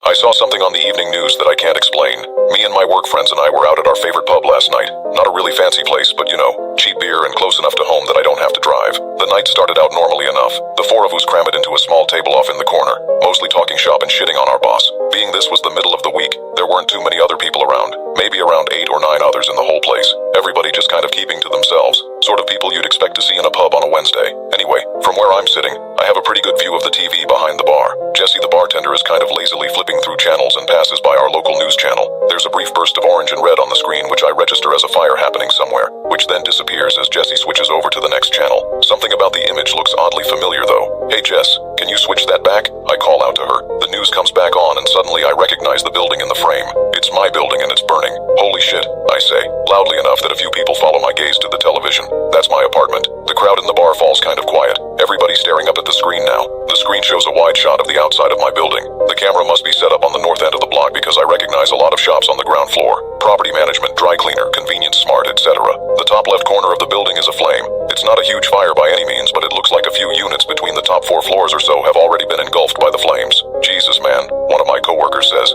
I saw something on the evening news that I can't explain. Me and my work friends and I were out at our favorite pub last night. Not a really fancy place, but you know, cheap beer and close enough to home that I don't have to drive. The night started out normally enough. The four of us crammed into a small table off in the corner, mostly talking shop and shitting on our boss. Being this was the middle of the week, there weren't too many other people around. Maybe around 8 or 9 others in the whole place. Everybody just kind of keeping to themselves. Sort of people you'd expect to see in a pub on a Wednesday. Anyway, from where I'm sitting, I have a pretty good view of the TV behind the bar. Jesse the bartender is kind of lazily flipping through channels and passes by our local news channel. There's a brief burst of orange and red on the screen which I register as a fire happening somewhere, which then disappears as Jesse switches over to the next channel. Something about the image looks oddly familiar though. Hey Jess, can you switch that back? I call out to her. The news comes back on and suddenly I recognize the building in the frame. It's my building and it's burning. Holy shit, I say, loudly enough that a few people follow my gaze to the television. That's my apartment. The crowd in the bar falls kind of quiet. Everybody's staring up at the screen now. The screen shows a wide shot of the outside of my building. The camera must be set up on the north end of the block because I recognize a lot of shops on the ground floor. Property management, dry cleaner, convenience smart, etc. The top left corner of the building is aflame. It's not a huge fire by any means, but it looks like a few units between the top 4 floors or so have already been engulfed by the flames. Jesus man, one of my coworkers says.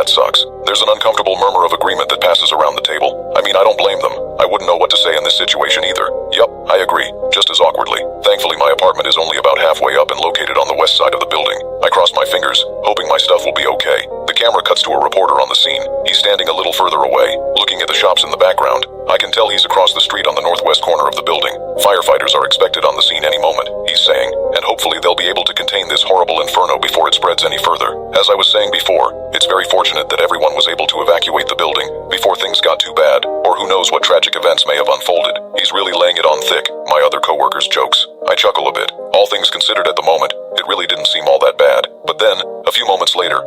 That sucks. There's an uncomfortable murmur of agreement that passes around the table. I mean, I don't blame them. I wouldn't know what to say in this situation either. Yup, I agree, just as awkwardly. Thankfully, my apartment is only about halfway up and located on the west side of the building. I cross my fingers, hoping my stuff will be okay. The camera cuts to a reporter on the scene. He's standing a little further away, looking at the shops in the background. I can tell he's across the street on the northwest corner of the building. Firefighters are expected on the scene any moment, he's saying, and hopefully they'll be able to contain this horrible inferno before it spreads any further. As I was saying before, it's very fortunate that everyone was able to evacuate the building before things got too bad, or who knows what tragic events may have unfolded. He's really laying it on thick, my other coworkers jokes. I chuckle a bit. All things considered at the moment, it really didn't seem all that bad. But then, a few moments later,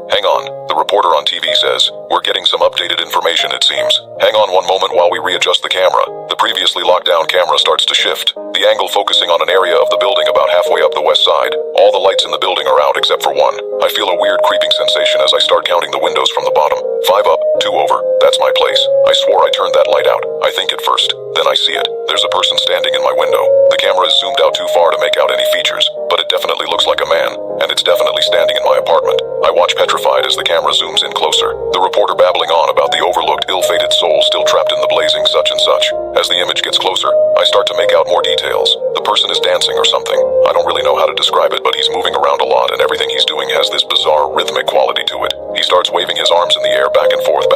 hang on, the reporter on TV says, we're getting some updated information it seems. Hang on one moment while we readjust the camera. The previously locked down camera starts to shift, the angle focusing on an area of the building about halfway up the west side. All the lights in the building are out except for one. I feel a weird creeping sensation as I start counting the windows from the bottom. 5 up, 2 over, that's my place. I swore I turned that light out. I think at first, then I see it. There's a person standing in my window. The camera is zoomed out too far to make out any features, but it definitely looks like a man, and it's definitely standing in my apartment. I watch petrified as the camera zooms in closer, the reporter babbling on about the overlooked, ill-fated soul still trapped in the blazing such and such. As the image gets closer, I start to make out more details. The person is dancing or something. I don't really know how to describe it, but he's moving around a lot and everything he's doing has this bizarre rhythmic quality to it. He starts waving his arms in the air back and forth,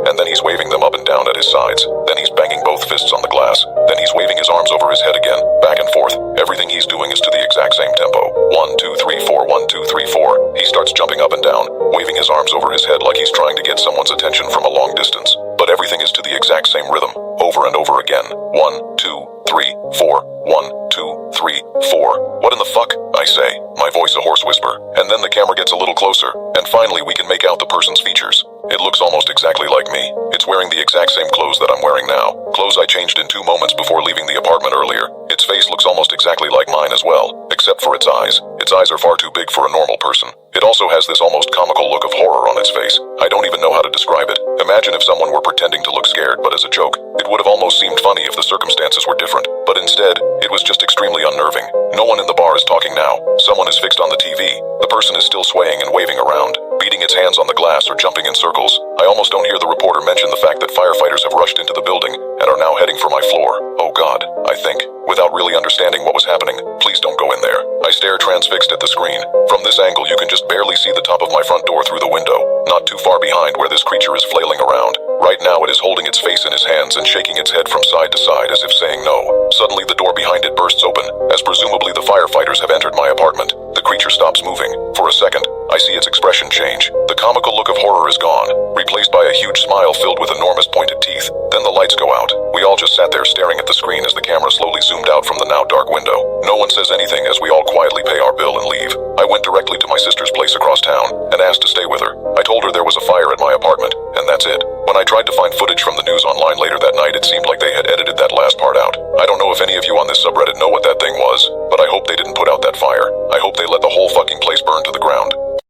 and then he's waving them up and down at his sides. Then he's banging both fists on the glass. Then he's waving his arms over his head again, back and forth. Everything he's doing is to the exact same tempo. 1, 2, 3, 4, 1, 2, 3, 4. He starts jumping up and down, waving his arms over his head like he's trying to get someone's attention from a long distance. But everything is to the exact same rhythm, over and over again. 1, 2, 3, 4. 1, 2, 3, 4. What in the fuck? I say, my voice a hoarse whisper. And then the camera gets a little closer, and finally we can make out the person's features. It looks almost exactly like me. It's wearing the exact same clothes that I'm wearing now. Clothes I changed in 2 moments before leaving the apartment earlier. Its face looks almost exactly like mine as well, except for its eyes. Its eyes are far too big for a normal person. It also has this almost comical look of horror on its face. I don't even know how to describe it. Imagine if someone were pretending to look scared, but as a joke. It would have almost seemed funny if the circumstances were different, but instead, it was just extremely unnerving. No one in the bar is talking now. Someone is fixed on the TV. The person is still swaying and waving around, beating its hands on the glass or jumping in circles. I almost don't hear the reporter mention the fact that firefighters have rushed into the building and are now heading for my floor. Oh God, I think, without really understanding what was happening. Please don't go in there. I stare transfixed at the screen. From this angle, you can just barely see the top of my front door through the window, not too far behind where this creature is flailing around. Right now it is holding its face in his hands and shaking its head from side to side as if saying no. Suddenly the door behind it bursts open, as presumably the firefighters have entered my apartment. The creature stops moving. For a second, I see its expression change. The comical look of horror is gone, replaced by a huge smile filled with enormous pointed teeth. Then the lights go out. We all just sat there staring at the screen as the camera slowly zoomed out from the now dark window. No one says anything as we all quietly pay our bill and leave. I went directly to my sister's place across town and asked to stay with her. I told her there was a fire at my apartment, and that's it. When I tried to find footage from the news online later that night, it seemed like they had edited that last part out. I don't know if any of you on this subreddit know what that thing was, but I hope they didn't put out that fire. I hope they let the whole fucking place burn to the ground.